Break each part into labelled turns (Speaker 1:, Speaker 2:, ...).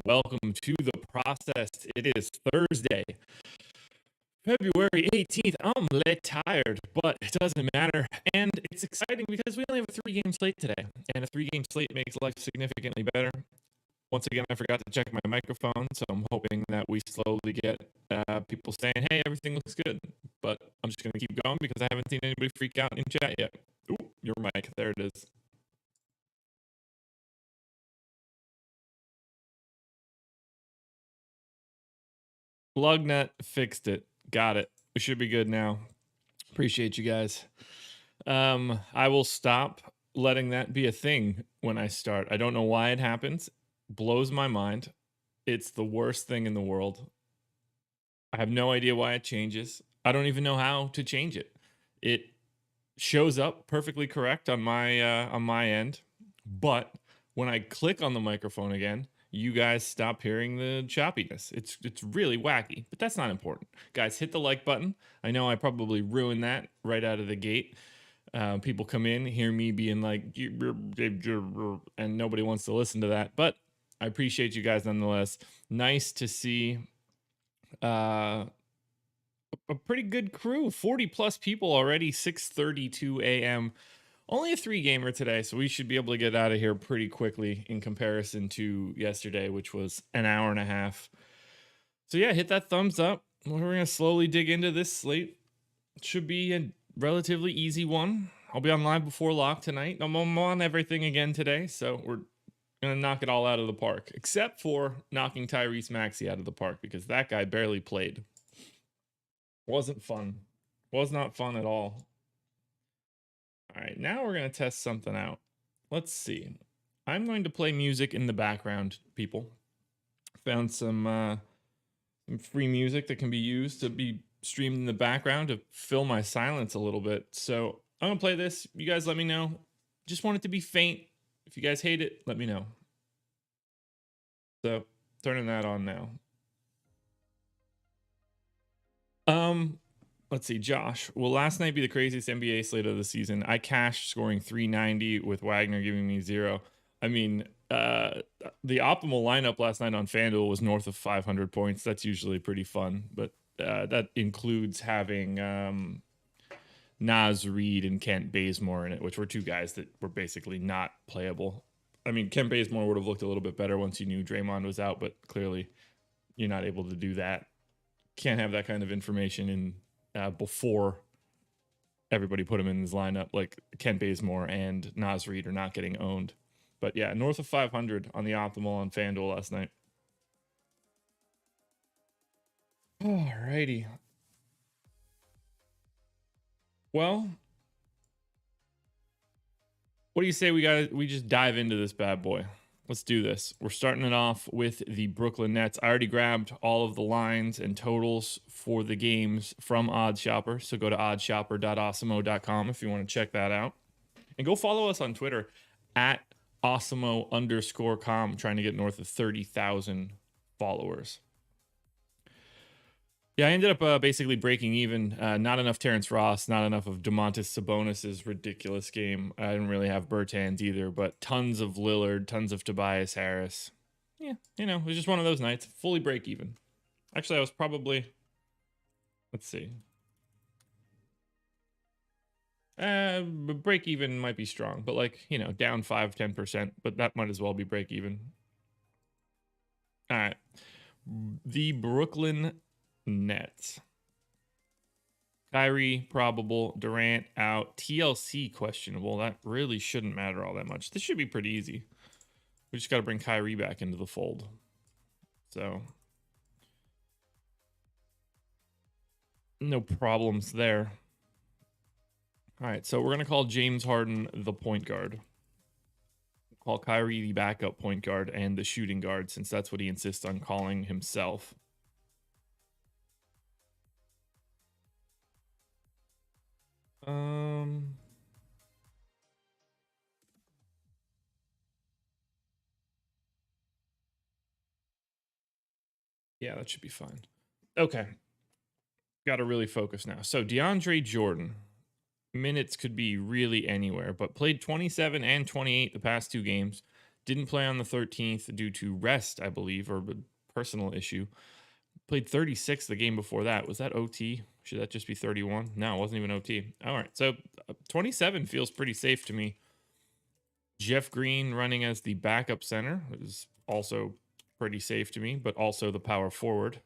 Speaker 1: Welcome to the process. It is Thursday, February 18th. I'm late tired, but it doesn't matter. And it's exciting because we only have a 3-game slate today. And a 3-game slate makes life significantly better. Once again, I forgot to check my microphone, so I'm hoping that we slowly get people saying, hey, everything looks good. But I'm just going to keep going because I haven't seen anybody freak out in chat yet. Ooh, your mic. There it is. Lugnut fixed it. Got it. We should be good now. Appreciate you guys. I will stop letting that be a thing when I start. I don't know why it happens. Blows my mind. It's the worst thing in the world. I have no idea why it changes. I don't even know how to change it. It shows up perfectly correct on my end, but when I click on the microphone again, you guys stop hearing the choppiness. It's really wacky, but that's not important. Guys, hit the like button. I know I probably ruined that right out of the gate. People come in, hear me being like, and nobody wants to listen to that, but I appreciate you guys nonetheless. Nice to see a pretty good crew. 40 plus people already, 6:32 a.m. Only a 3-gamer today, so we should be able to get out of here pretty quickly in comparison to yesterday, which was an hour and a half. So yeah, hit that thumbs up. We're going to slowly dig into this slate. It should be a relatively easy one. I'll be on live before lock tonight. I'm on everything again today, so we're going to knock it all out of the park, except for knocking Tyrese Maxey out of the park, because that guy barely played. Wasn't fun. Was not fun at all. All right, now we're going to test something out. Let's see. I'm going to play music in the background, people. Found some free music that can be used to be streamed in the background to fill my silence a little bit. So I'm going to play this. You guys let me know. Just want it to be faint. If you guys hate it, let me know. So turning that on now. Let's see, Josh. Will last night be the craziest NBA slate of the season? I cashed scoring 390 with Wagner giving me 0. I mean, the optimal lineup last night on FanDuel was north of 500 points. That's usually pretty fun, but that includes having Naz Reid and Kent Bazemore in it, which were two guys that were basically not playable. I mean, Kent Bazemore would have looked a little bit better once you knew Draymond was out, but clearly you're not able to do that. Can't have that kind of information in before everybody put him in his lineup. Like Kent Bazemore and Naz Reid are not getting owned. But yeah, north of 500 on the optimal on FanDuel last night. Alrighty. Well, what do you say we just dive into this bad boy? Let's do this. We're starting it off with the Brooklyn Nets. I already grabbed all of the lines and totals for the games from OddsShopper. So go to oddshopper.awesemo.com if you want to check that out. And go follow us on Twitter at Awesemo_com, trying to get north of 30,000 followers. Yeah, I ended up basically breaking even. Not enough Terrence Ross, not enough of Domantas Sabonis's ridiculous game. I didn't really have Bertans either, but tons of Lillard, tons of Tobias Harris. Yeah, it was just one of those nights. Fully break even. Actually, I was probably, let's see. Break even might be strong, but like, down 5-10%, but that might as well be break even. All right. The Brooklyn Nets. Kyrie probable, Durant out, TLC questionable. That really shouldn't matter all that much. This should be pretty easy. We just got to bring Kyrie back into the fold. So no problems there. All right, so we're going to call James Harden the point guard. Call Kyrie the backup point guard and the shooting guard, since that's what he insists on calling himself. Yeah, that should be fine. Okay. Got to really focus now. So DeAndre Jordan, minutes could be really anywhere, but played 27 and 28 the past 2 games. Didn't play on the 13th due to rest, I believe, or a personal issue. Played 36 the game before that. Was that OT? Should that just be 31? No, it wasn't even OT. All right. So 27 feels pretty safe to me. Jeff Green running as the backup center is also pretty safe to me, but also the power forward.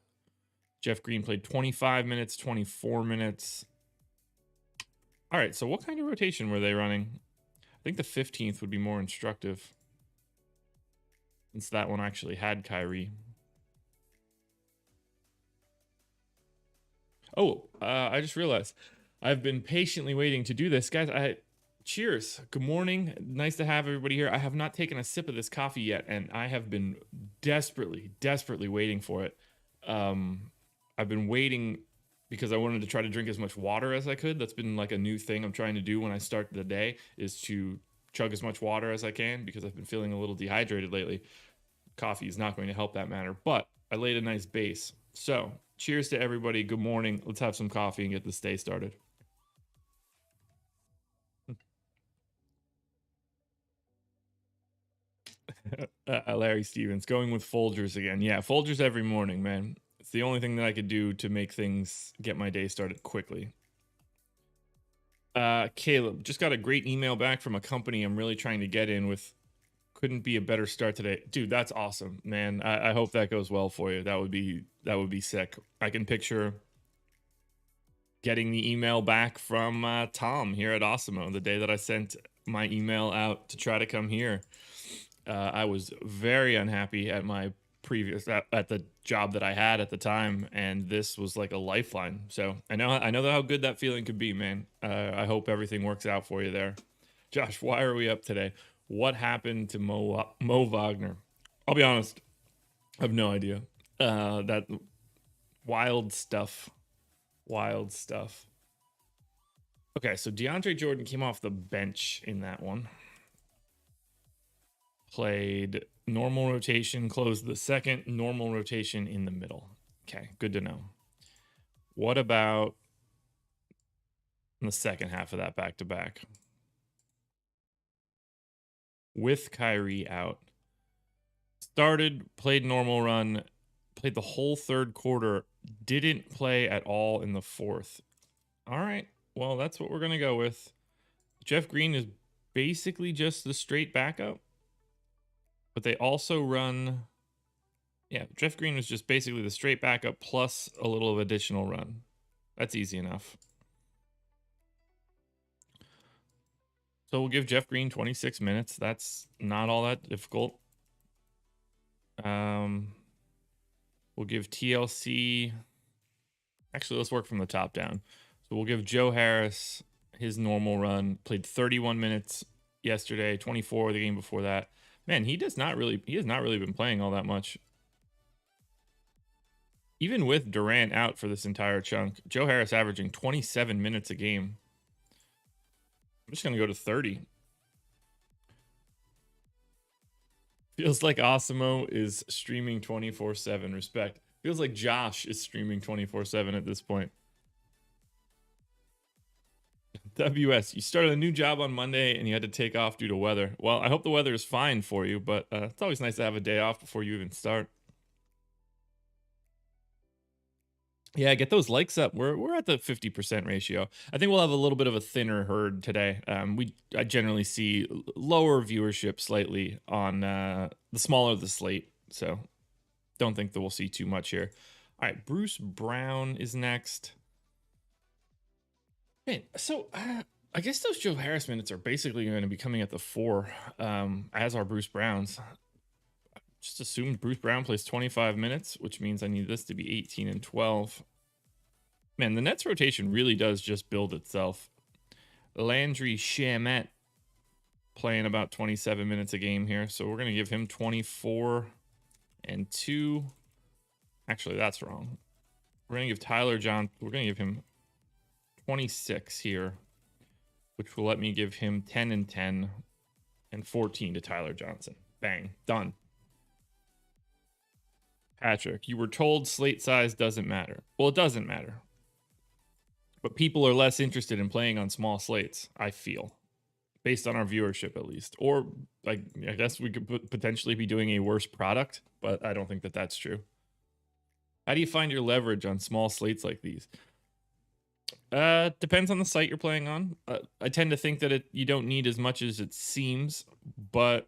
Speaker 1: Jeff Green played 25 minutes, 24 minutes. All right, so what kind of rotation were they running? I think the 15th would be more instructive, since that one actually had Kyrie. Oh, I just realized I've been patiently waiting to do this. Guys, cheers. Good morning. Nice to have everybody here. I have not taken a sip of this coffee yet, and I have been desperately, desperately waiting for it. I've been waiting because I wanted to try to drink as much water as I could. That's been like a new thing I'm trying to do when I start the day, is to chug as much water as I can, because I've been feeling a little dehydrated lately. Coffee is not going to help that matter, but I laid a nice base. So cheers to everybody. Good morning. Let's have some coffee and get this day started. Larry Stevens going with Folgers again. Yeah, Folgers every morning, man. It's the only thing that I could do to make things get my day started quickly. Caleb, just got a great email back from a company I'm really trying to get in with. Couldn't be a better start today. Dude, that's awesome, man. I hope that goes well for you. That would be sick. I can picture getting the email back from Tom here at Awesemo the day that I sent my email out to try to come here. I was very unhappy at my previous at the job that I had at the time, and this was like a lifeline. So I know how good that feeling could be, man. I hope everything works out for you there. Josh, why are we up today? What happened to Mo Wagner? I'll be honest, I have no idea. That wild stuff. Wild stuff. Okay, so DeAndre Jordan came off the bench in that one. Played normal rotation, closed the second, normal rotation in the middle. Okay, good to know. What about in the second half of that back-to-back? With Kyrie out. Started, played normal run, played the whole third quarter, didn't play at all in the fourth. All right, well, that's what we're going to go with. Jeff Green is basically just the straight backup, but they also run... Yeah, Jeff Green was just basically the straight backup plus a little of additional run. That's easy enough. So we'll give Jeff Green 26 minutes. That's not all that difficult. We'll give TLC... Actually, let's work from the top down. So we'll give Joe Harris his normal run. Played 31 minutes yesterday, 24 the game before that. Man, he has not really been playing all that much. Even with Durant out for this entire chunk, Joe Harris averaging 27 minutes a game. I'm just going to go to 30. Feels like Awesemo is streaming 24/7. Respect. Feels like Josh is streaming 24/7 at this point. WS, you started a new job on Monday and you had to take off due to weather. Well, I hope the weather is fine for you, but it's always nice to have a day off before you even start. Yeah, get those likes up. We're at the 50% ratio. I think we'll have a little bit of a thinner herd today. I generally see lower viewership slightly on the smaller the slate, so don't think that we'll see too much here. All right, Bruce Brown is next. Man, so I guess those Joe Harris minutes are basically going to be coming at the 4, as are Bruce Brown's. Just assumed Bruce Brown plays 25 minutes, which means I need this to be 18 and 12. Man, the Nets rotation really does just build itself. Landry Shamet playing about 27 minutes a game here, so we're going to give him 24 and 2. Actually, that's wrong. We're going to give Tyler John, we're going to give him 26 here, which will let me give him 10 and 10 and 14 to Tyler Johnson. Bang, done. Patrick, you were told slate size doesn't matter. Well, it doesn't matter. But people are less interested in playing on small slates, I feel, based on our viewership at least. Or like, I guess we could potentially be doing a worse product, but I don't think that that's true. How do you find your leverage on small slates like these? Depends on the site you're playing on. I tend to think that you don't need as much as it seems, but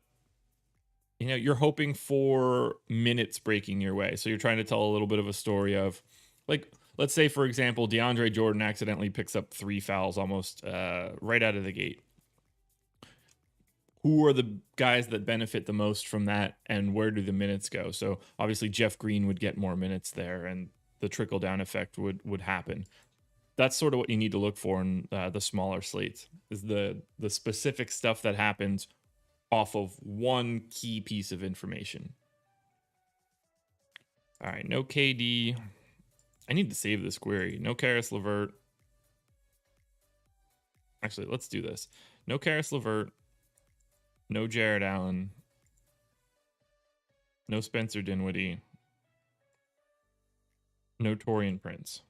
Speaker 1: you know, you're hoping for minutes breaking your way. So you're trying to tell a little bit of a story of, like, let's say, for example, DeAndre Jordan accidentally picks up 3 fouls almost right out of the gate. Who are the guys that benefit the most from that, and where do the minutes go? So obviously Jeff Green would get more minutes there, and the trickle-down effect would happen. That's sort of what you need to look for in the smaller slates, is the specific stuff that happens off of one key piece of information. All right, no KD. I need to save this query. No Karis LeVert. Actually, let's do this. No Karis LeVert. No Jared Allen. No Spencer Dinwiddie. No Taurean Prince.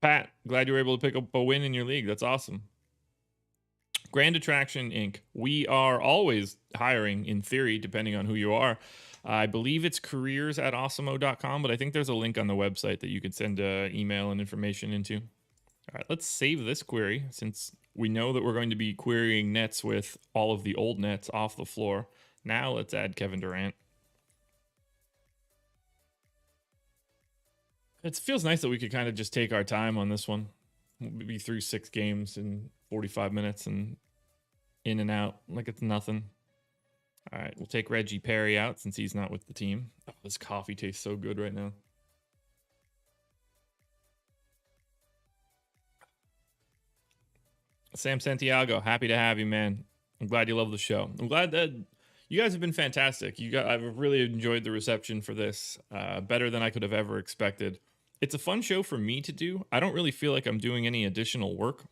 Speaker 1: Pat, glad you were able to pick up a win in your league. That's awesome. Grand Attraction Inc. We are always hiring, in theory, depending on who you are. I believe it's careers@awesemo.com, but I think there's a link on the website that you could send email and information into. All right, let's save this query since we know that we're going to be querying nets with all of the old nets off the floor. Now let's add Kevin Durant. It feels nice that we could kind of just take our time on this one. We'll be through 6 games in 45 minutes and in and out like it's nothing. All right, we'll take Reggie Perry out since he's not with the team. Oh, this coffee tastes so good right now. Sam Santiago, happy to have you, man. I'm glad you love the show. I'm glad that you guys have been fantastic. I've really enjoyed the reception for this, better than I could have ever expected. It's a fun show for me to do. I don't really feel like I'm doing any additional work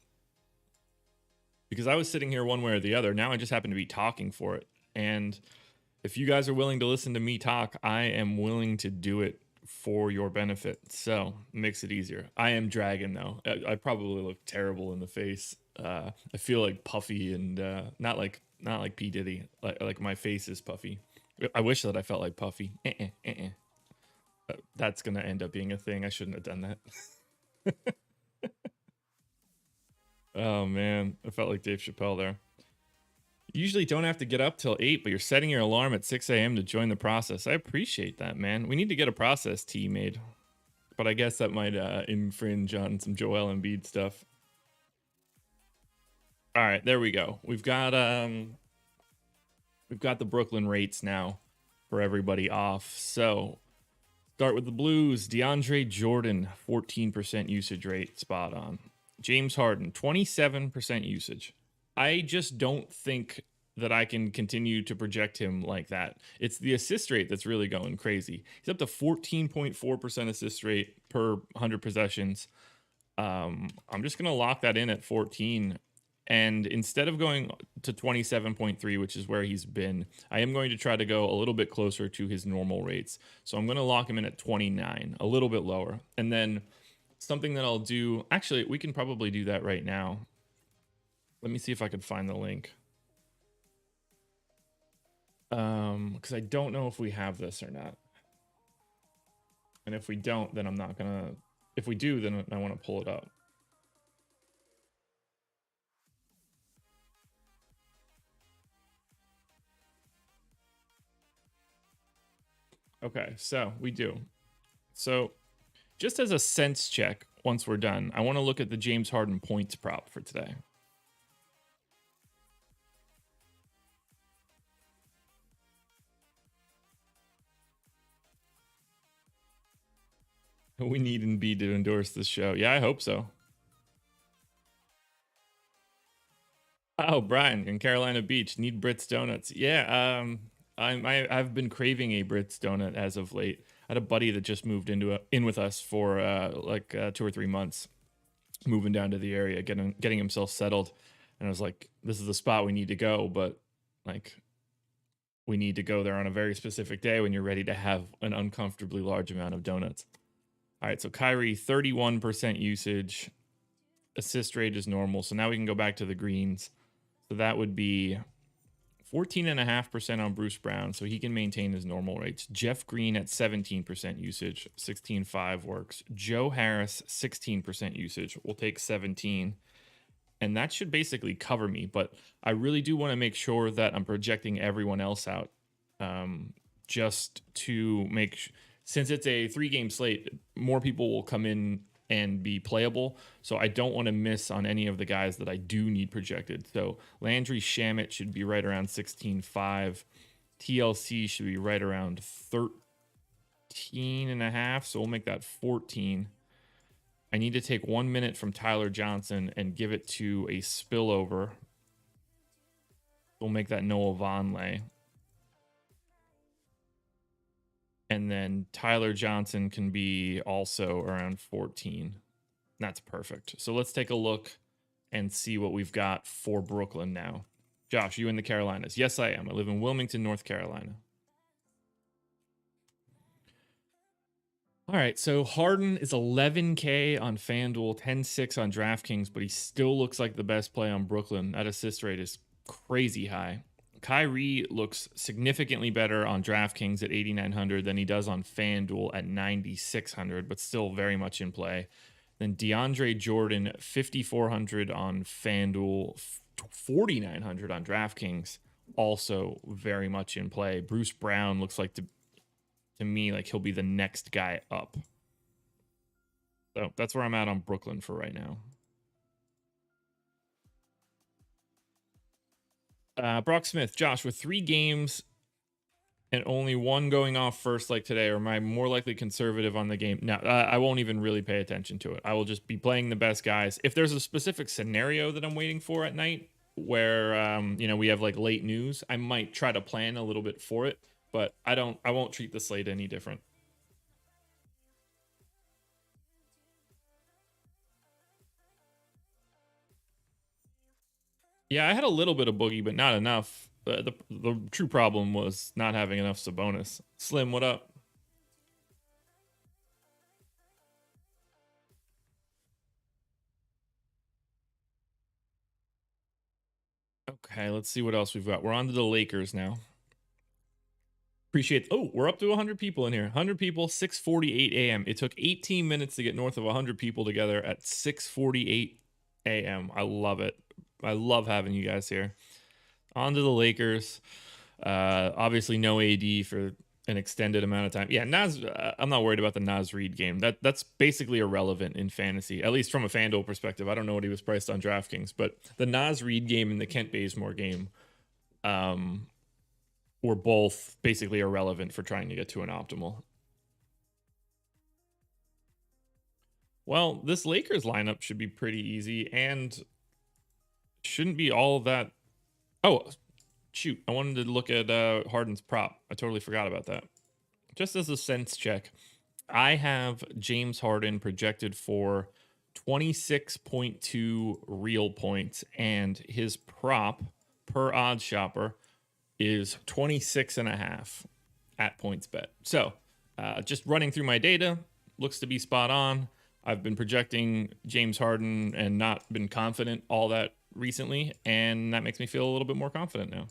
Speaker 1: because I was sitting here one way or the other. Now I just happen to be talking for it. And if you guys are willing to listen to me talk, I am willing to do it for your benefit. So it makes it easier. I am dragging though. I probably look terrible in the face. I feel like puffy and not like P. Diddy. Like my face is puffy. I wish that I felt like Puffy. That's gonna end up being a thing. I shouldn't have done that. Oh man, I felt like Dave Chappelle there. You usually don't have to get up till 8, but you're setting your alarm at 6 a.m. to join the process. I appreciate that, man. We need to get a process tee made, but I guess that might infringe on some Joel Embiid stuff. All right, there we go. We've got the Brooklyn rates now for everybody off. So start with the Blues. DeAndre Jordan, 14% usage rate, spot on. James Harden, 27% usage. I just don't think that I can continue to project him like that. It's the assist rate that's really going crazy. He's up to 14.4% assist rate per 100 possessions. I'm just going to lock that in at 14. And instead of going to 27.3, which is where he's been, I am going to try to go a little bit closer to his normal rates. So I'm going to lock him in at 29, a little bit lower. And then something that I'll do, actually, we can probably do that right now. Let me see if I can find the link. Because I don't know if we have this or not. And if we don't, then I'm not going to, if we do, then I want to pull it up. Okay, so we do. So just as a sense check, once we're done, I want to look at the James Harden points prop for today. We need Embiid to endorse this show. Yeah, I hope so. Oh, Brian in Carolina Beach, need Brits donuts. Yeah, I've been craving a Brits donut as of late. I had a buddy that just moved in with us for 2 or 3 months, moving down to the area, getting himself settled, and I was like, this is the spot we need to go, but like we need to go there on a very specific day when you're ready to have an uncomfortably large amount of donuts. All right, so Kyrie, 31% usage. Assist rate is normal. So now we can go back to the greens. So that would be 14.5% on Bruce Brown. So he can maintain his normal rates. Jeff Green at 17% usage. 16.5 works. Joe Harris, 16% usage. We'll take 17. And that should basically cover me. But I really do want to make sure that I'm projecting everyone else out. Just to make since it's a 3-game slate, more people will come in and be playable. So I don't want to miss on any of the guys that I do need projected. So Landry Shamet should be right around 16.5. TLC should be right around 13.5. So we'll make that 14. I need to take 1 minute from Tyler Johnson and give it to a spillover. We'll make that Noah Vonleh. And then Tyler Johnson can be also around 14. That's perfect. So let's take a look and see what we've got for Brooklyn now. Josh, you in the Carolinas? Yes, I am. I live in Wilmington, North Carolina. All right, so Harden is 11K on FanDuel, 10.6 on DraftKings, but he still looks like the best play on Brooklyn. That assist rate is crazy high. Kyrie looks significantly better on DraftKings at 8,900 than he does on FanDuel at 9,600, but still very much in play. Then DeAndre Jordan, 5,400 on FanDuel, 4,900 on DraftKings, also very much in play. Bruce Brown looks like to me like he'll be the next guy up. So that's where I'm at on Brooklyn for right now. Brock Smith, Josh, with 3 games and only one going off first like today, or am I more likely conservative on the game? No, I won't even really pay attention to it. I will just be playing the best guys. If there's a specific scenario that I'm waiting for at night where we have like late news, I might try to plan a little bit for it, but I won't treat the slate any different. Yeah, I had a little bit of Boogie, but not enough. The true problem was not having enough Sabonis. Slim, what up? Okay, let's see what else we've got. We're on to the Lakers now. Appreciate. Oh, we're up to 100 people in here. 100 people, 6:48 a.m. It took 18 minutes to get north of 100 people together at 6:48 a.m. I love it. I love having you guys here. On to the Lakers. Obviously, no AD for an extended amount of time. Yeah, Naz. I'm not worried about the Naz Reid game. That's basically irrelevant in fantasy, at least from a FanDuel perspective. I don't know what he was priced on DraftKings, but the Naz Reid game and the Kent Bazemore game, were both basically irrelevant for trying to get to an optimal. Well, this Lakers lineup should be pretty easy and shouldn't be all that. Oh, shoot. I wanted to look at Harden's prop. I totally forgot about that. Just as a sense check, I have James Harden projected for 26.2 real points, and his prop per odds shopper is 26.5 at PointsBet. So just running through my data, looks to be spot on. I've been projecting James Harden and not been confident all that recently, and that makes me feel a little bit more confident now.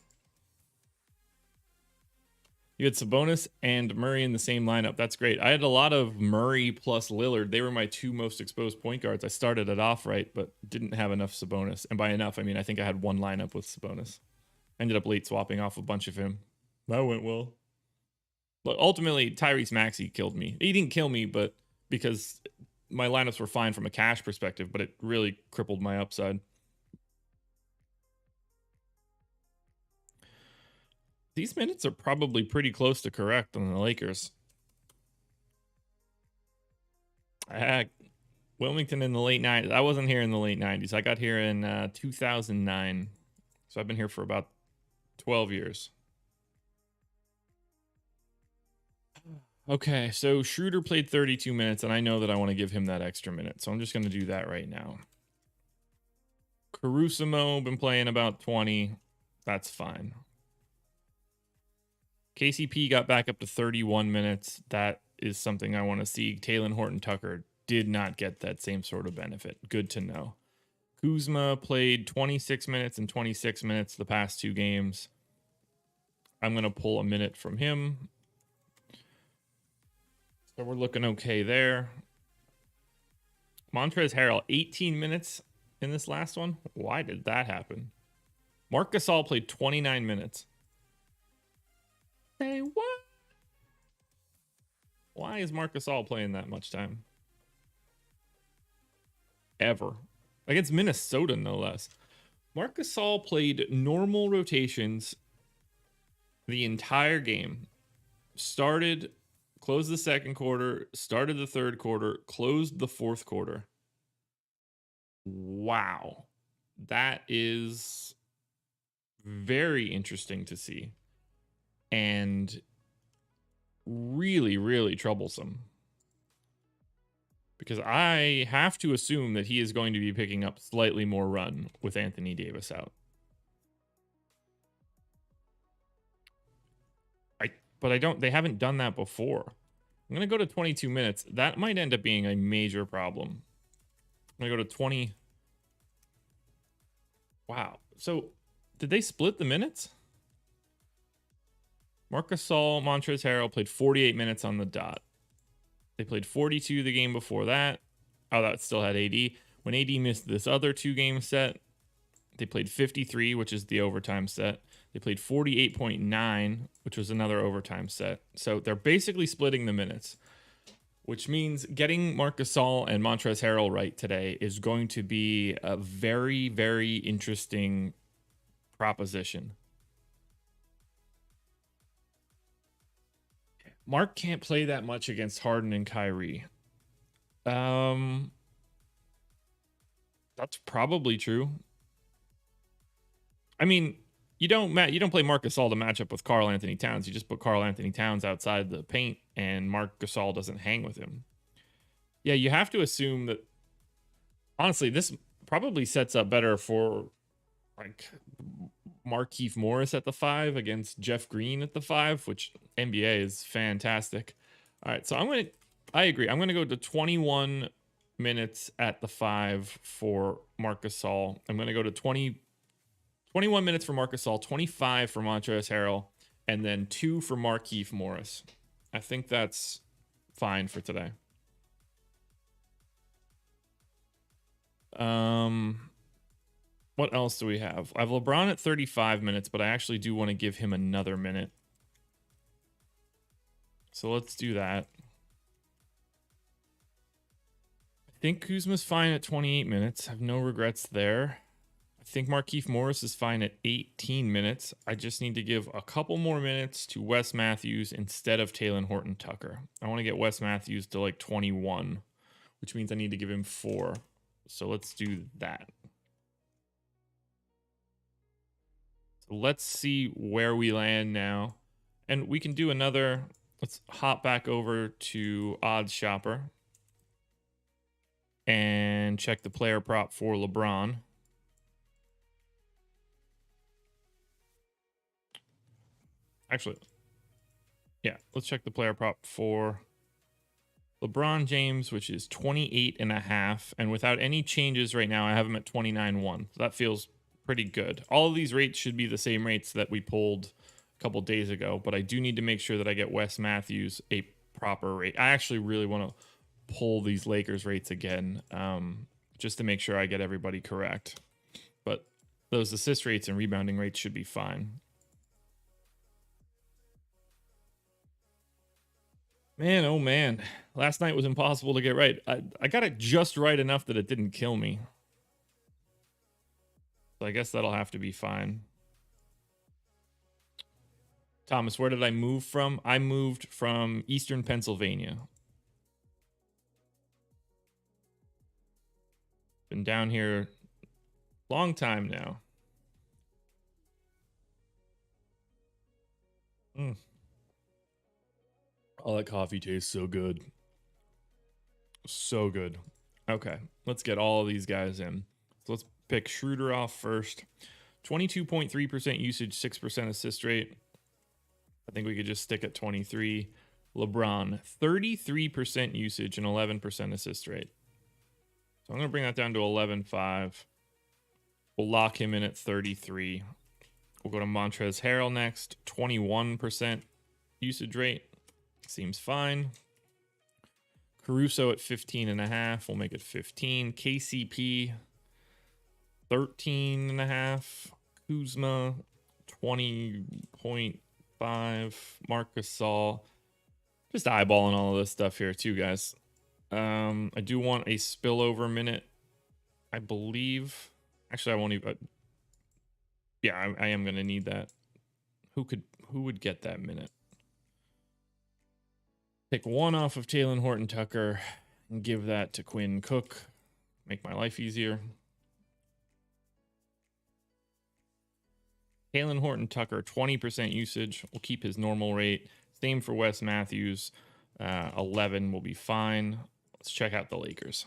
Speaker 1: You had Sabonis and Murray in the same lineup. That's great. I had a lot of Murray plus Lillard. They were my two most exposed point guards. I started it off right, but didn't have enough Sabonis. And by enough, I mean I think I had one lineup with Sabonis. Ended up late swapping off a bunch of him. That went well. But ultimately, Tyrese Maxey killed me. He didn't kill me, but because my lineups were fine from a cash perspective, but it really crippled my upside. These minutes are probably pretty close to correct on the Lakers. Wilmington in the late 90s. I wasn't here in the late 90s. I got here in 2009. So I've been here for about 12 years. Okay, so Schroeder played 32 minutes, and I know that I want to give him that extra minute. So I'm just going to do that right now. Caruso been playing about 20. That's fine. KCP got back up to 31 minutes. That is something I want to see. Talen Horton-Tucker did not get that same sort of benefit. Good to know. Kuzma played 26 minutes and 26 minutes the past two games. I'm going to pull a minute from him. So we're looking okay there. Montrezl Harrell, 18 minutes in this last one. Why did that happen? Marc Gasol played 29 minutes. Say what? Why is Marc Gasol playing that much time? Ever. Against Minnesota, no less. Marc Gasol played normal rotations the entire game. Started, closed the second quarter, started the third quarter, closed the fourth quarter. Wow. That is very interesting to see. And really, really troublesome. Because I have to assume that he is going to be picking up slightly more run with Anthony Davis out. But they haven't done that before. I'm going to go to 22 minutes. That might end up being a major problem. I'm going to go to 20. Wow. So did they split the minutes? Marc Gasol, Montrezl Harrell played 48 minutes on the dot. They played 42 the game before that. Oh, that still had AD. When AD missed this other two-game set, they played 53, which is the overtime set. They played 48.9, which was another overtime set. So they're basically splitting the minutes, which means getting Marc Gasol and Montrezl Harrell right today is going to be a very, very interesting proposition. Mark can't play that much against Harden and Kyrie. That's probably true. I mean, you don't play Marc Gasol to match up with Karl Anthony Towns. You just put Karl Anthony Towns outside the paint, and Marc Gasol doesn't hang with him. Yeah, you have to assume that. Honestly, this probably sets up better for like Markieff Morris at the 5 against Jeff Green at the 5, which NBA is fantastic. All right, so I agree. I'm going to go to 21 minutes at the 5 for Marc Gasol. I'm going to go to 21 minutes for Marc Gasol, 25 for Montrezl Harrell, and then 2 for Markieff Morris. I think that's fine for today. What else do we have? I have LeBron at 35 minutes, but I actually do want to give him another minute. So let's do that. I think Kuzma's fine at 28 minutes. I have no regrets there. I think Markieff Morris is fine at 18 minutes. I just need to give a couple more minutes to Wes Matthews instead of Talen Horton-Tucker. I want to get Wes Matthews to like 21, which means I need to give him 4. So let's do that. So let's see where we land now. And we can do another. Let's hop back over to Odds Shopper. And check the player prop for LeBron. Actually, yeah, let's check the player prop for LeBron James, which is 28.5. And without any changes right now, I have him at 29.1. So that feels pretty good. All of these rates should be the same rates that we pulled a couple days ago, but I do need to make sure that I get Wes Matthews a proper rate. I actually really want to pull these Lakers rates again, just to make sure I get everybody correct. But those assist rates and rebounding rates should be fine. Man, oh man. Last night was impossible to get right. I got it just right enough that it didn't kill me. So I guess that'll have to be fine. Thomas, where did I move from? I moved from Eastern Pennsylvania. Been down here long time now. Oh, that coffee tastes so good. So good. Okay, let's get all of these guys in. So let's pick Schroeder off first. 22.3% usage, 6% assist rate. I think we could just stick at 23. LeBron, 33% usage and 11% assist rate. So I'm going to bring that down to 11.5. We'll lock him in at 33. We'll go to Montrezl Harrell next. 21% usage rate. Seems fine. Caruso at 15.5. We'll make it 15. KCP, 13.5. Kuzma, 20.5. Marc Gasol. Just eyeballing all of this stuff here too, guys. I do want a spillover minute, I believe. Actually, I won't even. Yeah, I am gonna need that. Who would get that minute? Take one off of Talen Horton Tucker and give that to Quinn Cook. Make my life easier. Talen Horton Tucker, 20% usage. We'll keep his normal rate. Same for Wes Matthews. 11 will be fine. Let's check out the Lakers.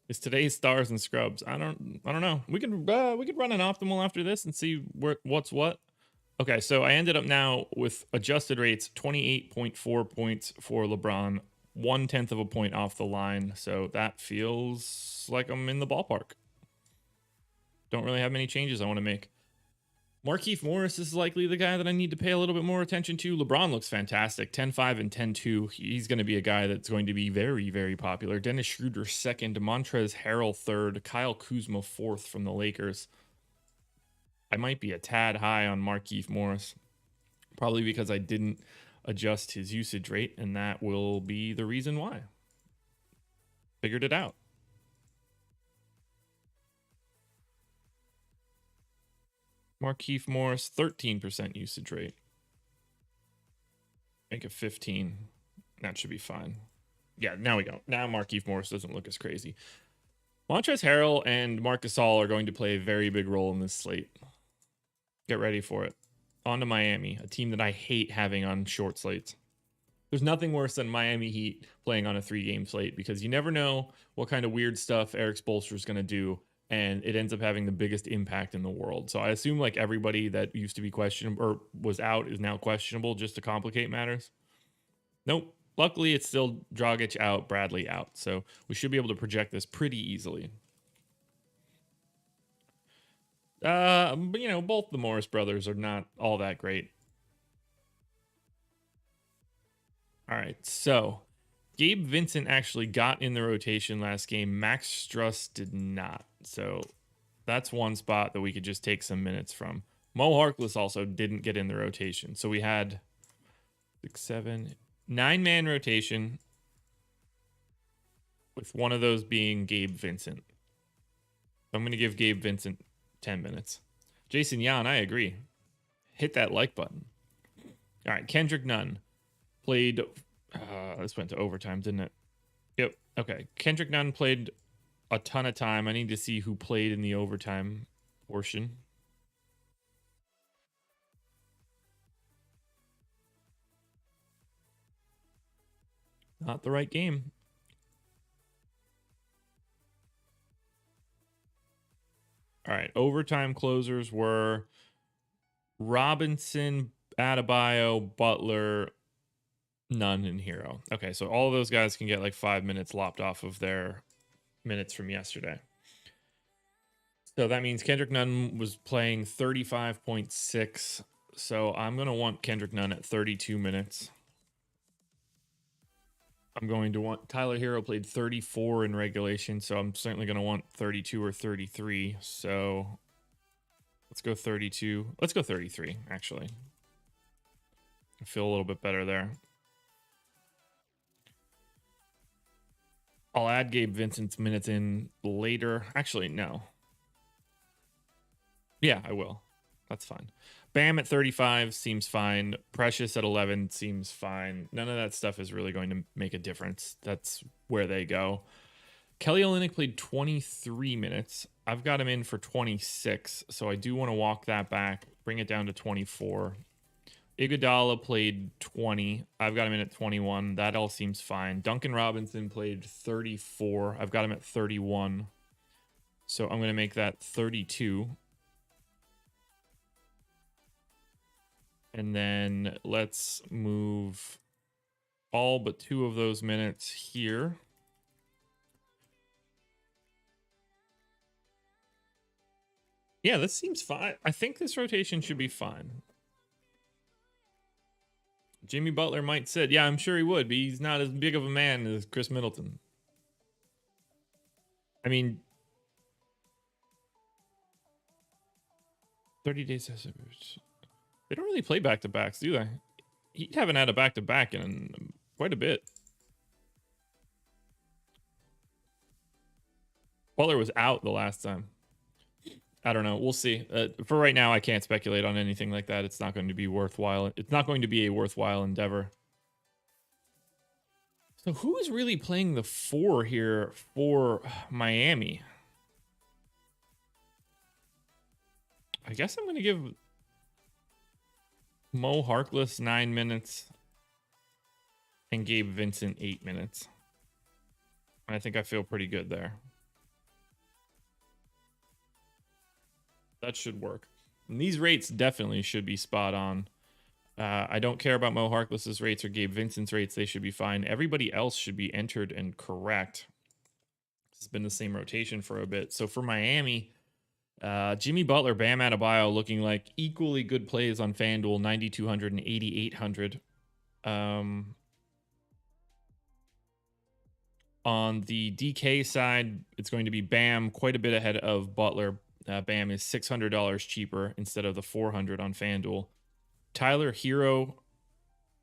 Speaker 1: Is today's stars and scrubs? I don't know. We could run an optimal after this and see what's what. Okay, so I ended up now with adjusted rates, 28.4 points for LeBron, 1/10 of a point off the line. So that feels like I'm in the ballpark. Don't really have many changes I want to make. Markieff Morris is likely the guy that I need to pay a little bit more attention to. LeBron looks fantastic, 10-5 and 10-2. He's going to be a guy that's going to be very, very popular. Dennis Schroeder second, Montrezl Harrell third, Kyle Kuzma fourth from the Lakers. I might be a tad high on Markieff Morris, probably because I didn't adjust his usage rate, and that will be the reason why. Figured it out. Markieff Morris, 13% usage rate. Make it 15. That should be fine. Yeah, now we go. Now Markieff Morris doesn't look as crazy. Montrezl Harrell and Marc Gasol are going to play a very big role in this slate. Get ready for it. On to Miami, a team that I hate having on short slates. There's nothing worse than Miami Heat playing on a 3-game slate because you never know what kind of weird stuff Eric Spoelstra is going to do, and it ends up having the biggest impact in the world. So I assume like everybody that used to be questionable or was out is now questionable just to complicate matters. Nope. Luckily, it's still Dragic out, Bradley out. So we should be able to project this pretty easily. But you know, both the Morris brothers are not all that great. All right, so Gabe Vincent actually got in the rotation last game. Max Struss did not. So that's one spot that we could just take some minutes from. Mo Harkless also didn't get in the rotation. So we had 6, 7, 9-man rotation with one of those being Gabe Vincent. I'm going to give Gabe Vincent 10 minutes. Jason Yan, I agree. Hit that like button. All right, Kendrick Nunn played. This went to overtime, didn't it? Yep. Okay. Kendrick Nunn played a ton of time. I need to see who played in the overtime portion. Not the right game. All right. Overtime closers were Robinson, Adebayo, Butler, Nunn, and Hero. Okay, so all of those guys can get like 5 minutes lopped off of their minutes from yesterday. So that means Kendrick Nunn was playing 35.6. So I'm going to want Kendrick Nunn at 32 minutes. I'm going to want Tyler Hero played 34 in regulation, so I'm certainly going to want 32 or 33. So let's go 32. Let's go 33, actually. I feel a little bit better there. I'll add Gabe Vincent's minutes in later. Actually, no. Yeah, I will. That's fine. Bam at 35 seems fine. Precious at 11 seems fine. None of that stuff is really going to make a difference. That's where they go. Kelly Olynyk played 23 minutes. I've got him in for 26, so I do want to walk that back, bring it down to 24. Iguodala played 20. I've got him in at 21. That all seems fine. Duncan Robinson played 34. I've got him at 31. So I'm going to make that 32. And then let's move all but 2 of those minutes here. Yeah, this seems fine. I think this rotation should be fine. Jimmy Butler might sit. Yeah, I'm sure he would, but he's not as big of a man as Chris Middleton. I mean, 30 days. They don't really play back-to-backs, do they? He haven't had a back-to-back in quite a bit. Butler was out the last time. I don't know. We'll see. For right now, I can't speculate on anything like that. It's not going to be worthwhile. It's not going to be a worthwhile endeavor. So who is really playing the 4 here for Miami? I guess I'm going to give Mo Harkless 9 minutes and Gabe Vincent 8 minutes. I think I feel pretty good there. That should work. And these rates definitely should be spot on. I don't care about Mo Harkless's rates or Gabe Vincent's rates. They should be fine. Everybody else should be entered and correct. It's been the same rotation for a bit. So for Miami, Jimmy Butler, Bam Adebayo looking like equally good plays on FanDuel, 9,200 and 8,800. On the DK side, it's going to be Bam quite a bit ahead of Butler. Bam is $600 cheaper instead of the $400 on FanDuel. Tyler Hero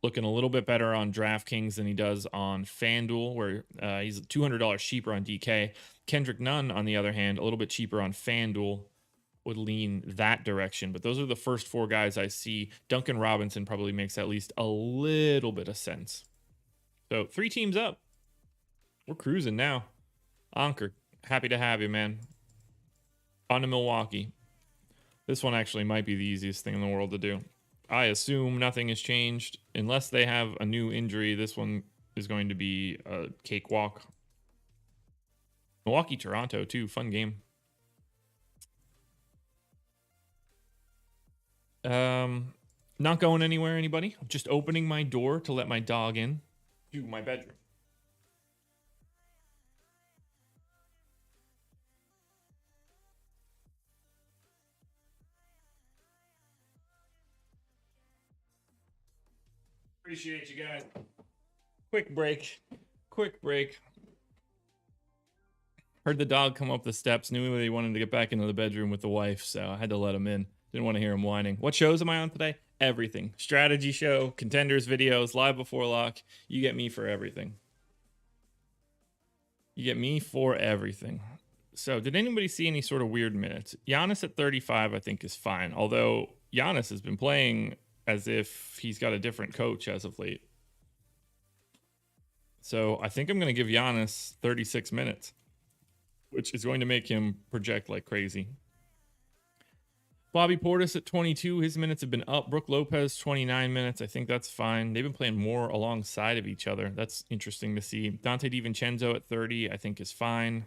Speaker 1: looking a little bit better on DraftKings than he does on FanDuel, where he's $200 cheaper on DK. Kendrick Nunn, on the other hand, a little bit cheaper on FanDuel, would lean that direction. But those are the first 4 guys I see. Duncan Robinson probably makes at least a little bit of sense. So 3 teams up. We're cruising now. Anker, happy to have you, man. On to Milwaukee. This one actually might be the easiest thing in the world to do. I assume nothing has changed. Unless they have a new injury, this one is going to be a cakewalk. Milwaukee, Toronto, too. Fun game. Not going anywhere, anybody? I'm just opening my door to let my dog in to my bedroom. Appreciate you guys. Quick break. Heard the dog come up the steps, knew he wanted to get back into the bedroom with the wife, so I had to let him in. Didn't want to hear him whining. What shows am I on today? Everything. Strategy show, contenders videos, live before lock. You get me for everything. So did anybody see any sort of weird minutes? Giannis at 35, I think, is fine. Although Giannis has been playing as if he's got a different coach as of late. So I think I'm going to give Giannis 36 minutes, which is going to make him project like crazy. Bobby Portis at 22. His minutes have been up. Brook Lopez, 29 minutes. I think that's fine. They've been playing more alongside of each other. That's interesting to see. Dante DiVincenzo at 30, I think is fine.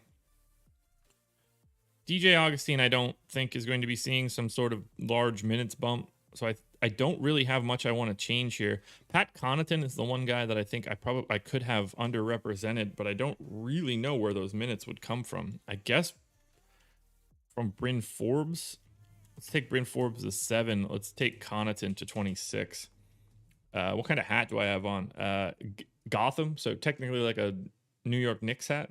Speaker 1: DJ Augustine, I don't think is going to be seeing some sort of large minutes bump. So I don't really have much I want to change here. Pat Connaughton is the one guy that I think I could have underrepresented, but I don't really know where those minutes would come from. I guess from Bryn Forbes. Let's take Bryn Forbes to 7. Let's take Connaughton to 26. What kind of hat do I have on? Gotham, so technically like a New York Knicks hat.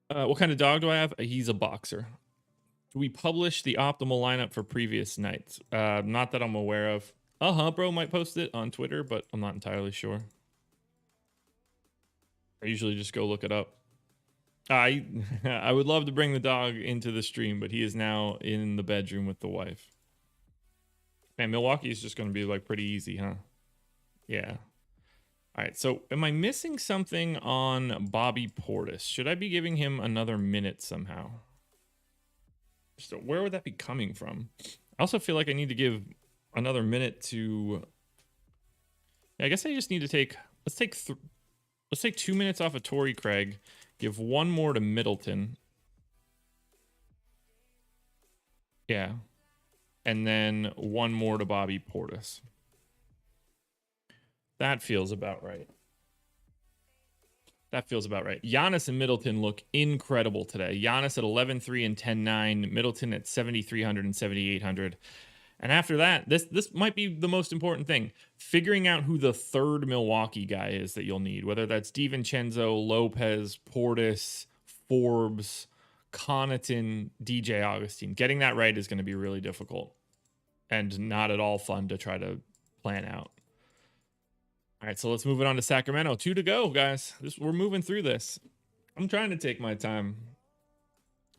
Speaker 1: What kind of dog do I have? He's a boxer. Do we publish the optimal lineup for previous nights? Not that I'm aware of. Bro might post it on Twitter, but I'm not entirely sure. I usually just go look it up. I would love to bring the dog into the stream, but he is now in the bedroom with the wife. Man, Milwaukee is just going to be like pretty easy, huh? Yeah. All right, so am I missing something on Bobby Portis? Should I be giving him another minute somehow? So where would that be coming from? I also feel like I need to give another minute to... Yeah, I guess I just need to take... Let's take 2 minutes off of Torrey Craig. Give 1 more to Middleton. Yeah. And then 1 more to Bobby Portis. That feels about right. That feels about right. Giannis and Middleton look incredible today. Giannis at 11-3 and 10-9. Middleton at 7,300 and 7,800. And after that, this might be the most important thing. Figuring out who the third Milwaukee guy is that you'll need. Whether that's DiVincenzo, Lopez, Portis, Forbes, Connaughton, DJ Augustine. Getting that right is going to be really difficult. And not at all fun to try to plan out. All right, so let's move it on to Sacramento. 2 to go, guys. We're moving through this. I'm trying to take my time.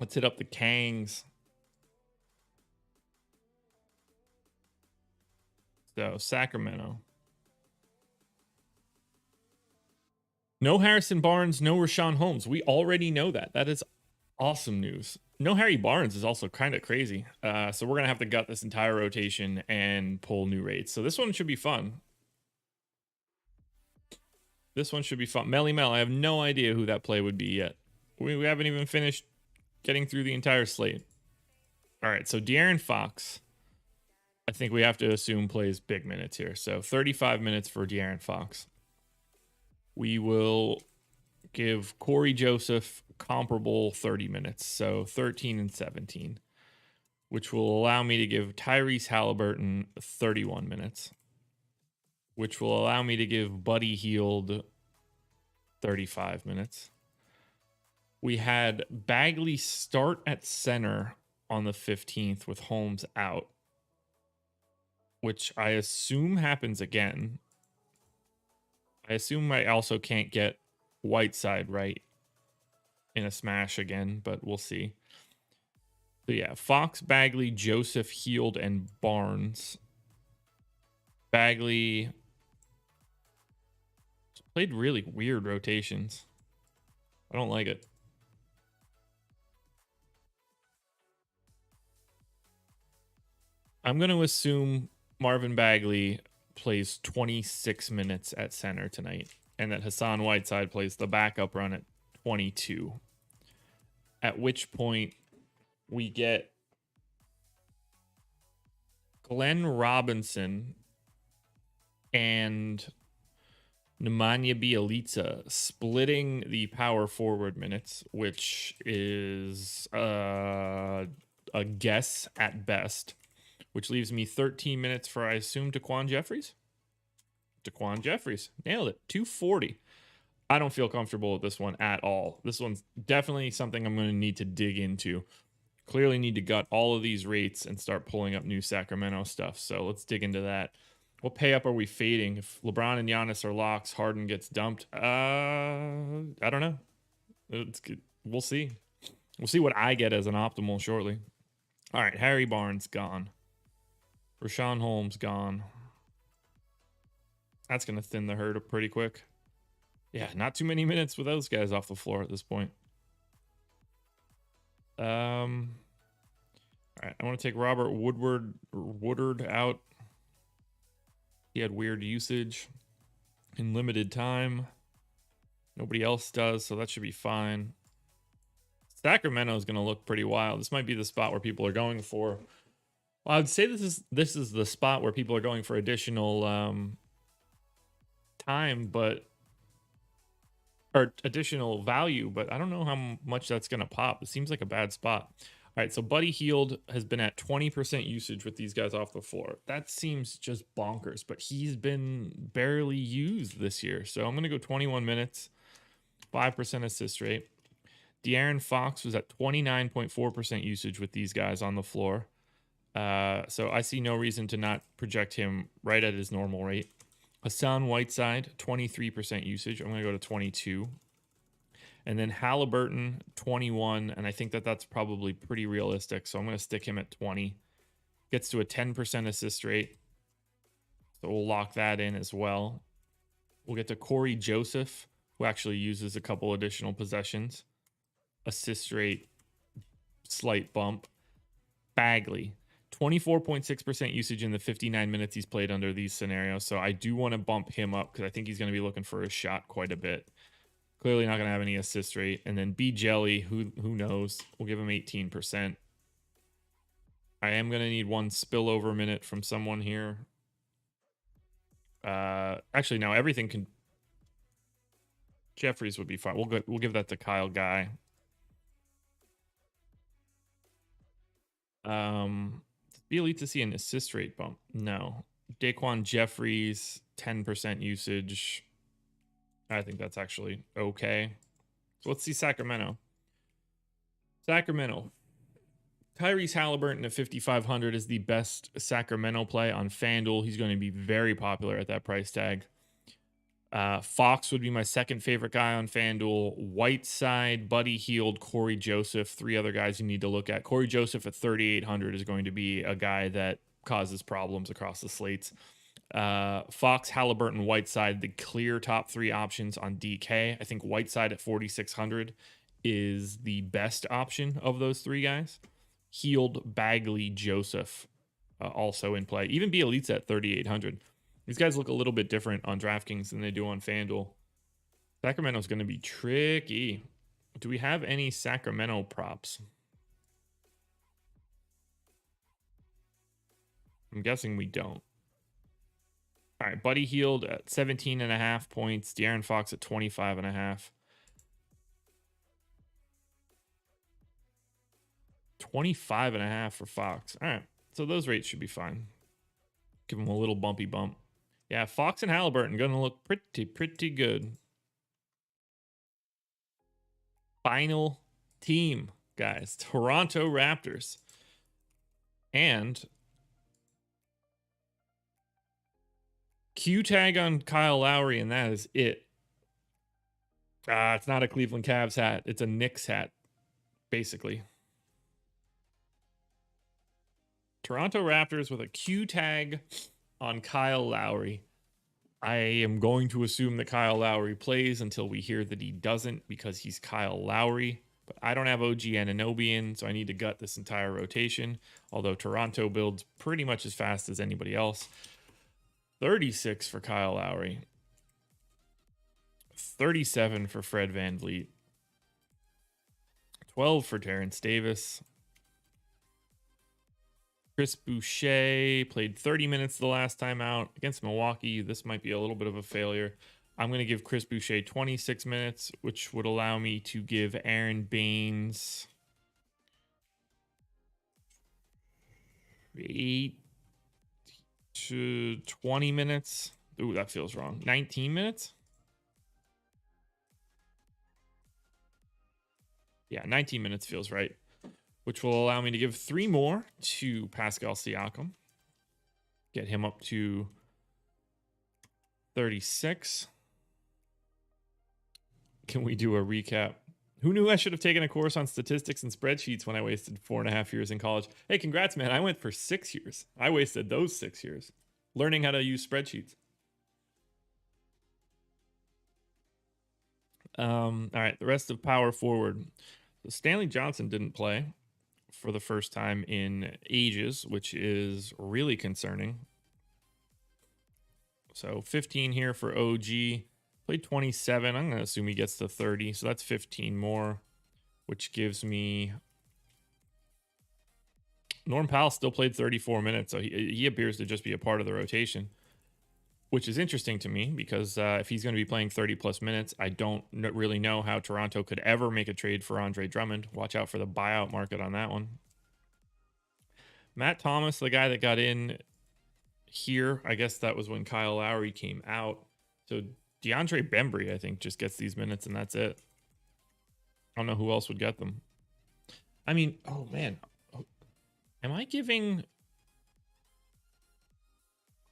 Speaker 1: Let's hit up the Kangs. So, Sacramento. No Harrison Barnes, no Rashawn Holmes. We already know that. That is awesome news. No Harry Barnes is also kind of crazy. So we're going to have to gut this entire rotation and pull new rates. So this one should be fun. This one should be fun. Melly Mel, I have no idea who that play would be yet. We haven't even finished getting through the entire slate. All right, so De'Aaron Fox, I think we have to assume plays big minutes here. So 35 minutes for De'Aaron Fox. We will give Corey Joseph comparable 30 minutes. So 13 and 17, which will allow me to give Tyrese Halliburton 31 minutes. Which will allow me to give Buddy Hield 35 minutes. We had Bagley start at center on the 15th with Holmes out, which I assume happens again. I assume I also can't get Whiteside right in a smash again, but we'll see. So yeah, Fox, Bagley, Joseph, Hield, and Barnes. Bagley played really weird rotations. I don't like it. I'm going to assume Marvin Bagley plays 26 minutes at center tonight, and that Hassan Whiteside plays the backup run at 22. At which point we get Glenn Robinson and Nemanja Bjelica splitting the power forward minutes, which is a guess at best, which leaves me 13 minutes for, I assume, Daquan Jeffries. Daquan Jeffries. Nailed it. 240. I don't feel comfortable with this one at all. This one's definitely something I'm going to need to dig into. Clearly need to gut all of these rates and start pulling up new Sacramento stuff. So let's dig into that. What pay up are we fading? If LeBron and Giannis are locks, Harden gets dumped. I don't know. We'll see. We'll see what I get as an optimal shortly. All right, Harry Barnes gone. Rashawn Holmes gone. That's going to thin the herd up pretty quick. Yeah, not too many minutes with those guys off the floor at this point. All right, I want to take Robert Woodward out. He had weird usage in limited time. Nobody else does, so that should be fine. Sacramento is going to look pretty wild. This might be the spot where people are going for. Well, I would say this is the spot where people are going for additional time, but or additional value, but I don't know how much that's going to pop. It seems like a bad spot. All right, so Buddy Hield has been at 20% usage with these guys off the floor. That seems just bonkers, but he's been barely used this year. So I'm going to go 21 minutes, 5% assist rate. De'Aaron Fox was at 29.4% usage with these guys on the floor. So I see no reason to not project him right at his normal rate. Hassan Whiteside, 23% usage. I'm going to go to 22. And then Halliburton, 21. And I think that that's probably pretty realistic. So I'm going to stick him at 20. Gets to a 10% assist rate. So we'll lock that in as well. We'll get to Corey Joseph, who actually uses a couple additional possessions. Assist rate, slight bump. Bagley, 24.6% usage in the 59 minutes he's played under these scenarios. So I do want to bump him up because I think he's going to be looking for a shot quite a bit. Clearly not going to have any assist rate. And then B Jelly, who knows? We'll give him 18%. I am going to need one spillover minute from someone here. Actually, no, everything can. Jeffries would be fine. We'll give that to Kyle Guy. Be elite to see an assist rate bump. No. Daquan Jeffries, 10% usage. I think that's actually okay. So let's see Sacramento. Sacramento. Tyrese Halliburton at 5,500 is the best Sacramento play on FanDuel. He's going to be very popular at that price tag. Fox would be my second favorite guy on FanDuel. Whiteside, Buddy Hield, Corey Joseph, three other guys you need to look at. Corey Joseph at 3,800 is going to be a guy that causes problems across the slates. Fox, Halliburton, Whiteside, the clear top three options on DK. I think Whiteside at 4,600 is the best option of those three guys. Hield, Bagley, Joseph also in play. Even Bielitsa at 3,800. These guys look a little bit different on DraftKings than they do on FanDuel. Sacramento's going to be tricky. Do we have any Sacramento props? I'm guessing we don't. All right, Buddy Hield at 17.5 points. De'Aaron Fox at 25.5. 25.5 for Fox. All right, so those rates should be fine. Give them a little bumpy bump. Yeah, Fox and Halliburton going to look pretty good. Final team, guys. Toronto Raptors. And Q tag on Kyle Lowry, and that is it. It's not a Cleveland Cavs hat. It's a Knicks hat, basically. Toronto Raptors with a Q tag on Kyle Lowry. I am going to assume that Kyle Lowry plays until we hear that he doesn't because he's Kyle Lowry. But I don't have OG Anunoby in, so I need to gut this entire rotation. Although Toronto builds pretty much as fast as anybody else. 36 for Kyle Lowry. 37 for Fred VanVleet. 12 for Terrence Davis. Chris Boucher played 30 minutes the last time out against Milwaukee. This might be a little bit of a failure. I'm going to give Chris Boucher 26 minutes, which would allow me to give Aaron Baines 8 to 20 minutes. Ooh, that feels wrong. 19 minutes? Yeah, 19 minutes feels right, which will allow me to give 3 more to Pascal Siakam. Get him up to 36. Can we do a recap? Who knew I should have taken a course on statistics and spreadsheets when I wasted 4.5 years in college? Hey, congrats, man. I went for 6 years. I wasted those 6 years learning how to use spreadsheets. All right, the rest of power forward. Stanley Johnson didn't play for the first time in ages, which is really concerning. So 15 here for OG. Played 27. I'm going to assume he gets to 30. So that's 15 more, which gives me... Norm Powell still played 34 minutes, so he appears to just be a part of the rotation, which is interesting to me because if he's going to be playing 30-plus minutes, I don't really know how Toronto could ever make a trade for Andre Drummond. Watch out for the buyout market on that one. Matt Thomas, the guy that got in here, I guess that was when Kyle Lowry came out. So DeAndre Bembry, I think, just gets these minutes, and that's it. I don't know who else would get them. I mean, oh, man. Am I giving...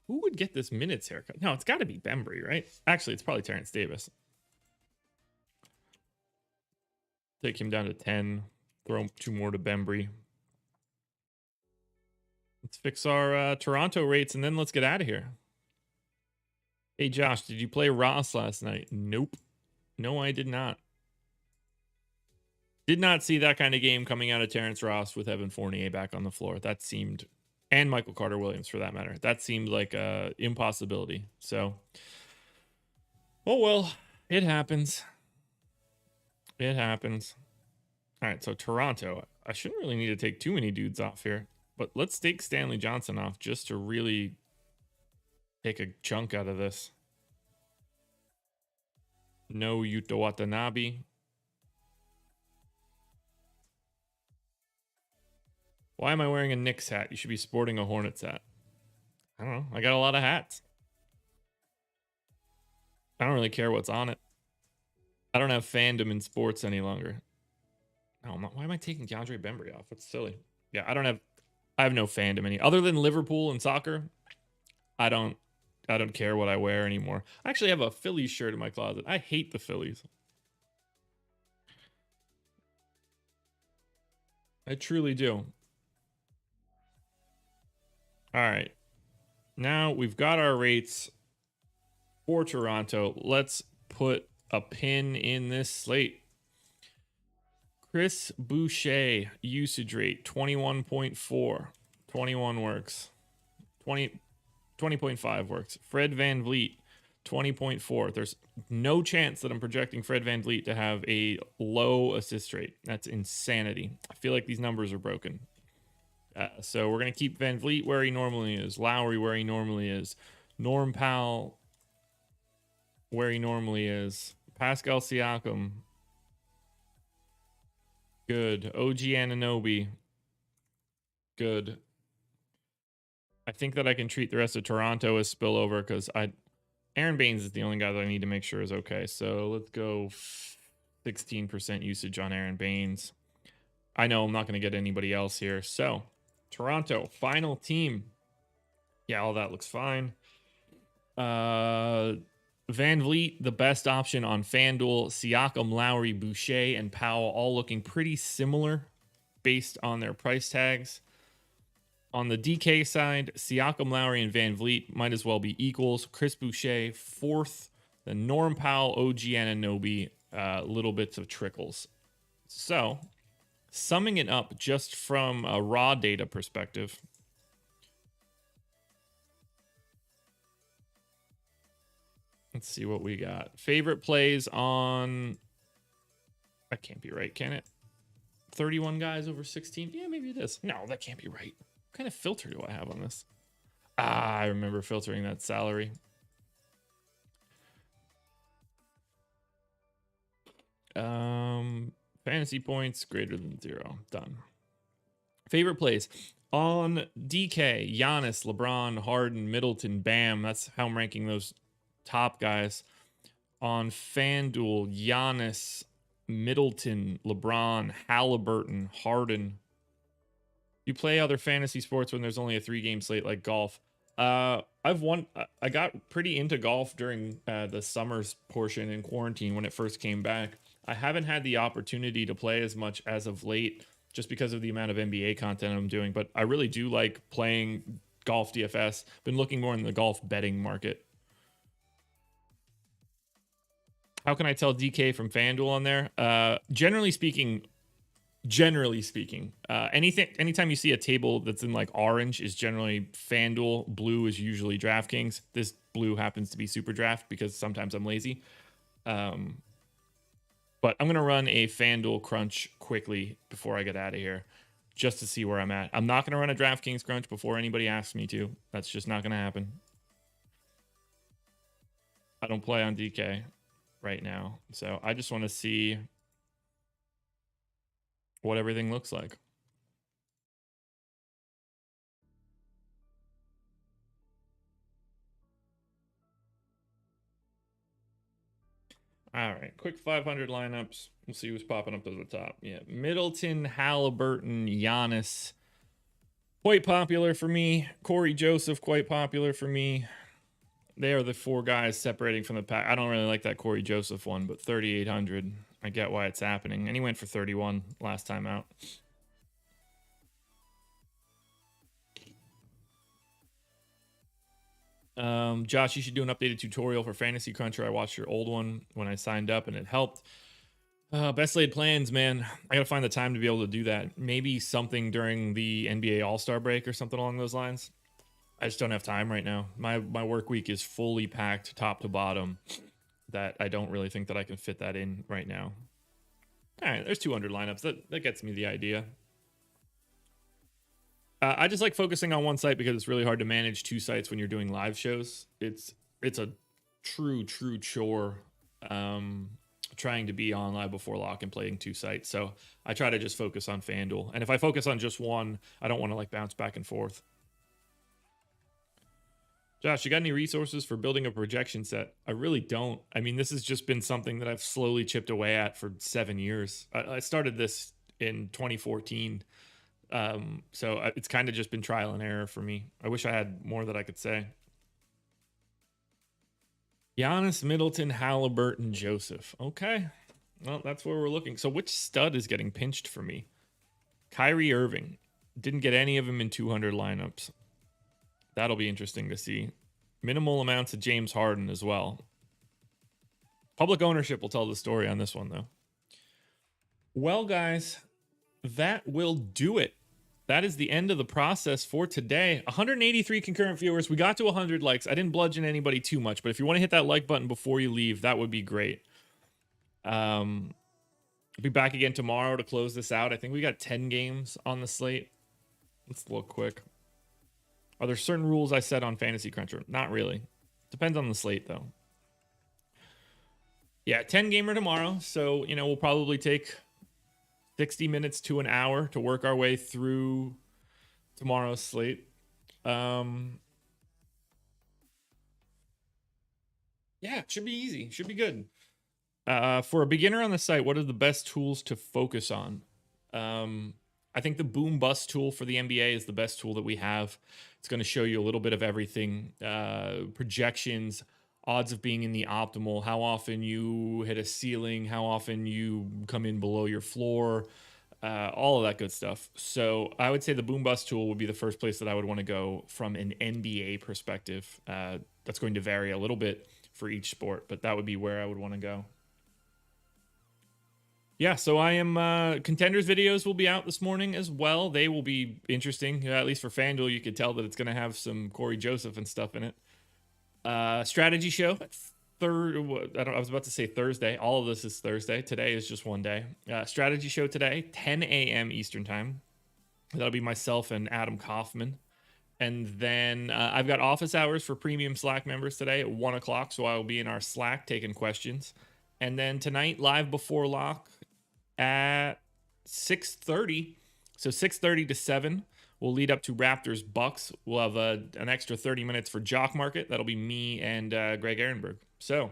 Speaker 1: Who would get this minutes haircut? No, it's got to be Bembry, right? Actually, it's probably Terrence Davis. Take him down to 10. Throw 2 more to Bembry. Let's fix our Toronto rates, and then let's get out of here. Hey, Josh, did you play Ross last night? Nope. No, I did not. Did not see that kind of game coming out of Terrence Ross with Evan Fournier back on the floor. That seemed... And Michael Carter-Williams, for that matter. That seemed like an impossibility. So, oh, well, it happens. It happens. All right, so Toronto. I shouldn't really need to take too many dudes off here. But let's take Stanley Johnson off just to really take a chunk out of this. No Yuta Watanabe. Why am I wearing a Knicks hat? You should be sporting a Hornets hat. I don't know. I got a lot of hats. I don't really care what's on it. I don't have fandom in sports any longer. No, I'm not. Why am I taking DeAndre Bembry off? That's silly. Yeah, I have no fandom any other than Liverpool and soccer. I don't care what I wear anymore. I actually have a Phillies shirt in my closet. I hate the Phillies. I truly do. All right. Now we've got our rates for Toronto. Let's put a pin in this slate. Chris Boucher, usage rate, 21.4. 21 works. 20.5 works. Fred VanVleet, 20.4. There's no chance that I'm projecting Fred VanVleet to have a low assist rate. That's insanity. I feel like these numbers are broken. So we're going to keep VanVleet where he normally is. Lowry where he normally is. Norm Powell where he normally is. Pascal Siakam. Good. OG Anunoby. Good. I think that I can treat the rest of Toronto as spillover because Aaron Baines is the only guy that I need to make sure is okay. So let's go 16% usage on Aaron Baines. I know I'm not going to get anybody else here. So Toronto, final team. Yeah, all that looks fine. VanVleet, the best option on FanDuel. Siakam, Lowry, Boucher, and Powell all looking pretty similar based on their price tags. On the DK side, Siakam, Lowry, and VanVleet might as well be equals. Chris Boucher, 4th. Then Norm Powell, OG Anunoby, little bits of trickles. So, summing it up just from a raw data perspective, let's see what we got. Favorite plays on... That can't be right, can it? 31 guys over 16? Yeah, maybe it is. No, that can't be right. What kind of filter do I have on this? I remember filtering that salary. Fantasy points greater than 0. Done. Favorite plays. On DK, Giannis, LeBron, Harden, Middleton, Bam. That's how I'm ranking those top guys. On FanDuel, Giannis, Middleton, LeBron, Halliburton, Harden. You play other fantasy sports when there's only a 3-game slate like golf. I got pretty into golf during the summer's portion in quarantine when it first came back. I haven't had the opportunity to play as much as of late just because of the amount of NBA content I'm doing, but I really do like playing golf DFS. Been looking more in the golf betting market. How can I tell DK from FanDuel on there? Generally speaking, Generally speaking, anytime you see a table that's in like orange is generally FanDuel, blue is usually DraftKings. This blue happens to be Super Draft because sometimes I'm lazy. But I'm gonna run a FanDuel crunch quickly before I get out of here, just to see where I'm at. I'm not gonna run a DraftKings crunch before anybody asks me to. That's just not gonna happen. I don't play on DK right now, so I just want to see what everything looks like. All right, quick 500 lineups. We'll see who's popping up to the top. Yeah, Middleton, Halliburton, Giannis. Quite popular for me. Corey Joseph, quite popular for me. They are the four guys separating from the pack. I don't really like that Corey Joseph one, but 3,800. I get why it's happening. And he went for 31 last time out. Josh, you should do an updated tutorial for Fantasy Cruncher. I watched your old one when I signed up and it helped. Best laid plans, man. I gotta find the time to be able to do that. Maybe something during the NBA All-Star break or something along those lines. I just don't have time right now. My work week is fully packed top to bottom. That I don't really think that I can fit that in right now. All right, there's 200 lineups. That gets me the idea. I just like focusing on one site because it's really hard to manage two sites when you're doing live shows. It's a true chore trying to be on live before lock and playing two sites. So I try to just focus on FanDuel. And if I focus on just one, I don't want to like bounce back and forth. Josh, you got any resources for building a projection set? I really don't. I mean, this has just been something that I've slowly chipped away at for 7 years. I started this in 2014. So it's kind of just been trial and error for me. I wish I had more that I could say. Giannis, Middleton, Halliburton, Joseph. Okay. Well, that's where we're looking. So which stud is getting pinched for me? Kyrie Irving. Didn't get any of them in 200 lineups. That'll be interesting to see. Minimal amounts of James Harden as well. Public ownership will tell the story on this one, though. Well, guys, that will do it. That is the end of the process for today. 183 concurrent viewers. We got to 100 likes. I didn't bludgeon anybody too much, but if you want to hit that like button before you leave, that would be great. I'll be back again tomorrow to close this out. I think we got 10 games on the slate. Let's look quick. Are there certain rules I set on Fantasy Cruncher? Not really. Depends on the slate, though. Yeah, 10 gamer tomorrow. So, we'll probably take 60 minutes to an hour to work our way through tomorrow's slate. Yeah, it should be easy. Should be good. For a beginner on the site, what are the best tools to focus on? I think the boom bust tool for the NBA is the best tool that we have. It's going to show you a little bit of everything, projections, odds of being in the optimal, how often you hit a ceiling, how often you come in below your floor, all of that good stuff. So I would say the boom bust tool would be the first place that I would want to go from an NBA perspective. That's going to vary a little bit for each sport, but that would be where I would want to go. Yeah, so I am contenders videos will be out this morning as well. They will be interesting. At least for FanDuel, you could tell that it's going to have some Corey Joseph and stuff in it. Strategy show. I was about to say Thursday. All of this is Thursday. Today is just one day. Strategy show today, 10 a.m. Eastern time. That'll be myself and Adam Kaufman. And then I've got office hours for premium Slack members today at 1 o'clock. So I will be in our Slack taking questions. And then tonight, live before lock at 6:30. So 6:30 to 7 will lead up to Raptors Bucks. We'll have an extra 30 minutes for Jock Market. That'll be me and Greg Ehrenberg. So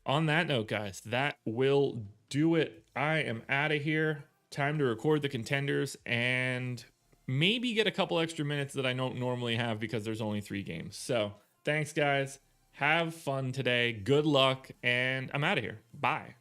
Speaker 1: on that note, guys, that will do it. I am out of here. Time to record the contenders and maybe get a couple extra minutes that I don't normally have because there's only 3 games. So thanks, guys. Have fun today. Good luck. And I'm out of here. Bye.